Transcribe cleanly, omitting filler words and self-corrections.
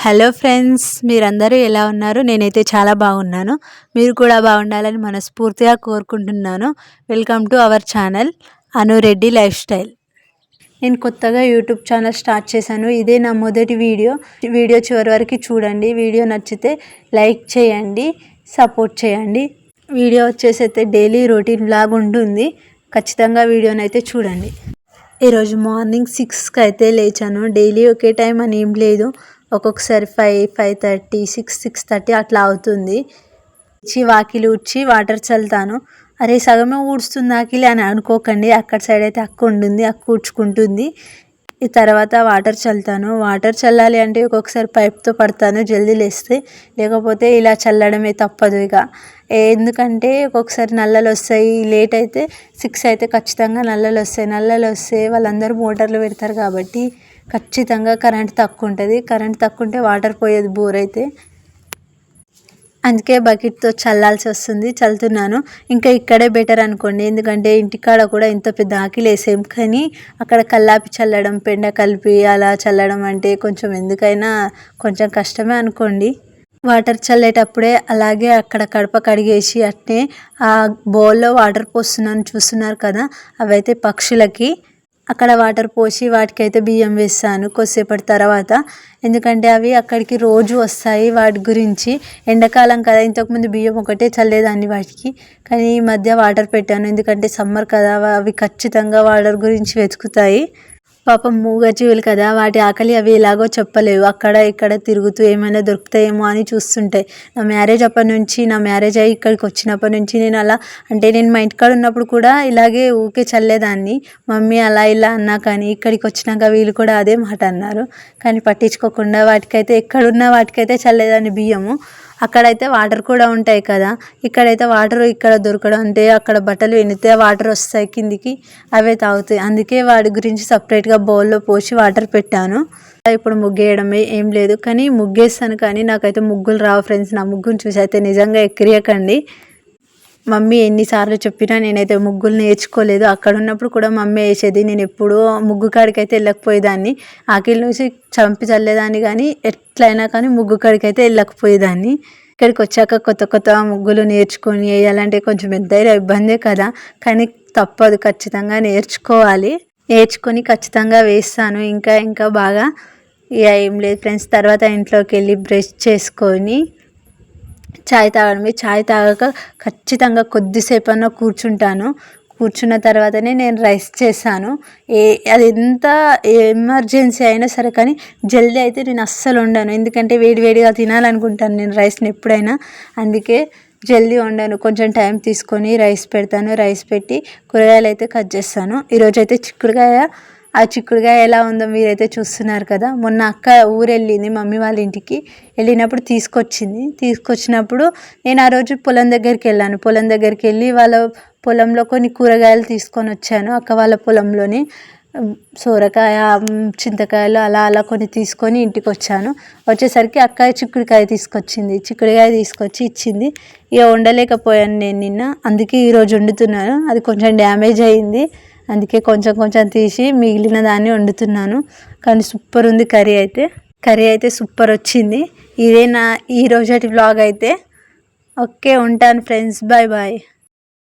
Hello friends, మీరందరూ ఎలా ఉన్నారు? నేనైతే చాలా బాగున్నాను. మీరు కూడా బాగుండాలని మనస్ఫూర్తిగా కోరుకుంటున్నాను. Welcome to our channel Anu Reddy lifestyle. నేను కొత్తగా యూట్యూబ్ ఛానల్ స్టార్ట్ చేశాను. ఇదే నా మొదటి వీడియో చివరి వరకు చూడండి. వీడియో నచ్చితే లైక్ చేయండి, సపోర్ట్ చేయండి. వీడియో వచ్చేసి అయితే డైలీ రొటీన్ బ్లాగ్ ఉంటుంది. ఖచ్చితంగా వీడియోనైతే చూడండి. ఈరోజు మార్నింగ్ 6కి అయితే లేచాను. డైలీ ఒకే టైం అని ఏం లేదు. ఒక్కొక్కసారి 5, 5:30, 6, 6:30 అట్లా అవుతుంది. వాకిలి ఊడ్చి వాటర్ చల్లుతాను. అరే సగమే ఊడుస్తుంది ఆకిలి అని అనుకోకండి. అక్కడ సైడ్ అయితే అక్క ఉంటుంది, అక్క ఊడ్చుకుంటుంది. ఈ తర్వాత వాటర్ చల్లుతాను. వాటర్ చల్లాలి అంటే ఒక్కొక్కసారి పైప్తో పడతాను జల్దీ లేస్తే, లేకపోతే ఇలా చల్లడమే తప్పదు. ఇక ఎందుకంటే ఒక్కొక్కసారి నల్లలు వస్తాయి. లేట్ అయితే 6 అయితే ఖచ్చితంగా నల్లలు వస్తాయి. నల్లలు వస్తే వాళ్ళందరూ మోటార్లు పెడతారు కాబట్టి ఖచ్చితంగా కరెంట్ తక్కువ ఉంటుంది. కరెంట్ తక్కువ ఉంటే వాటర్ పోయేది బోర్ అయితే. అందుకే బకెట్తో చల్లాల్సి వస్తుంది. చల్లుతున్నాను. ఇంకా ఇక్కడే బెటర్ అనుకోండి, ఎందుకంటే ఇంటికాడ కూడా ఇంత పెద్ద ఆకిలి వేసేం, కానీ అక్కడ కల్లాపి చల్లడం, పెండ కలిపి అలా చల్లడం అంటే కొంచెం ఎందుకైనా కొంచెం కష్టమే అనుకోండి. వాటర్ చల్లేటప్పుడే అలాగే అక్కడ కడప కడిగేసి అట్నే ఆ బౌల్లో వాటర్ పోస్తున్నాను, చూస్తున్నారు కదా, అవైతే పక్షులకి. అక్కడ వాటర్ పోసి వాటికైతే బియ్యం వేస్తాను కొద్దిసేపటి తర్వాత, ఎందుకంటే అవి అక్కడికి రోజు వస్తాయి. వాటి గురించి ఎండాకాలం కదా, ఇంతకుముందు బియ్యం ఒకటే చల్లేదాన్ని వాటికి, కానీ ఈ మధ్య వాటర్ పెట్టాను. ఎందుకంటే సమ్మర్ కదా, అవి ఖచ్చితంగా వాటర్ గురించి వెతుకుతాయి. పాపం మూగజీవులు కదా, వాటి ఆకలి అవి ఎలాగో చెప్పలేవు. అక్కడ ఇక్కడ తిరుగుతూ ఏమైనా దొరుకుతాయేమో అని చూస్తుంటాయి. నా మ్యారేజ్ అయ్యి ఇక్కడికి వచ్చినప్పటి నుంచి నేను అలా, అంటే నేను మా ఇంటికాడ ఉన్నప్పుడు కూడా ఇలాగే ఊకే చల్లేదాన్ని. మమ్మీ అలా ఇలా అన్నా కానీ ఇక్కడికి వచ్చినాక వీళ్ళు కూడా అదే మాట అన్నారు. కానీ పట్టించుకోకుండా వాటికైతే ఎక్కడున్నా వాటికైతే చల్లేదాన్ని బియ్యము. అక్కడైతే వాటర్ కూడా ఉంటాయి కదా, ఇక్కడైతే వాటర్ ఇక్కడ దొరకడం అంటే అక్కడ బట్టలు వెనితే వాటర్ వస్తాయి కిందికి, అవే తాగుతాయి. అందుకే వాటి గురించి సపరేట్గా బౌల్లో పోసి వాటర్ పెట్టాను. ఇప్పుడు ముగ్గేయడమే ఏం లేదు, కానీ ముగ్గేస్తాను, కానీ నాకైతే ముగ్గులు రావు ఫ్రెండ్స్. నా ముగ్గును చూసి అయితే నిజంగా ఎక్కిరియకండి. మమ్మీ ఎన్నిసార్లు చెప్పినా నేనైతే ముగ్గులు నేర్చుకోలేదు. అక్కడ ఉన్నప్పుడు కూడా మమ్మీ వేసేది, నేను ఎప్పుడూ ముగ్గు కాడికి అయితే వెళ్ళకపోయేదాన్ని. ఆకిలి నుంచి చంపి చల్లేదాన్ని, కానీ ఎట్లయినా కానీ ముగ్గు కాడికి అయితే వెళ్ళకపోయేదాన్ని. ఇక్కడికి వచ్చాక కొత్త కొత్త ముగ్గులు నేర్చుకొని వేయాలంటే కొంచెం ఎంతైనా ఇబ్బందే కదా, కానీ తప్పదు, ఖచ్చితంగా నేర్చుకొని ఖచ్చితంగా వేస్తాను. ఇంకా బాగా. ఇక ఏం లేదు ఫ్రెండ్స్, తర్వాత ఇంట్లోకి వెళ్ళి బ్రష్ చేసుకొని చాయ్ తాగడమే. చాయ్ తాగాక ఖచ్చితంగా కొద్దిసేపు అన్నా కూర్చున్న తర్వాతనే నేను రైస్ చేశాను. అది ఎంత ఎమర్జెన్సీ అయినా సరే కానీ జల్దీ అయితే నేను అస్సలు వండాను, ఎందుకంటే వేడివేడిగా తినాలనుకుంటాను నేను రైస్ని ఎప్పుడైనా. అందుకే జల్దీ వండాను. కొంచెం టైం తీసుకొని రైస్ పెడతాను. రైస్ పెట్టి కూరగాయలు అయితే కట్ చేస్తాను. ఈరోజైతే చిక్కుడుకాయ ఎలా ఉందో మీరైతే చూస్తున్నారు కదా. మొన్న అక్క ఊరు వెళ్ళింది మమ్మీ వాళ్ళ ఇంటికి, వెళ్ళినప్పుడు తీసుకొచ్చినప్పుడు నేను ఆ రోజు పొలం దగ్గరికి వెళ్ళి వాళ్ళ పొలంలో కొన్ని కూరగాయలు తీసుకొని వచ్చాను. అక్క వాళ్ళ పొలంలోని సోరకాయ, చింతకాయలు అలా కొన్ని తీసుకొని ఇంటికి వచ్చేసరికి అక్క చిక్కుడుకాయ తీసుకొచ్చి ఇచ్చింది. ఇక వండలేకపోయాను నేను నిన్న, అందుకే ఈరోజు వండుతున్నాను. అది కొంచెం డ్యామేజ్ అయింది, అందుకే కొంచెం తీసి మిగిలిన దాన్ని వండుతున్నాను. కానీ సూపర్ ఉంది కర్రీ అయితే సూపర్ వచ్చింది. ఇదే నా ఈ రోజటి వ్లాగ్ అయితే. ఓకే, ఉంటాను ఫ్రెండ్స్, బాయ్.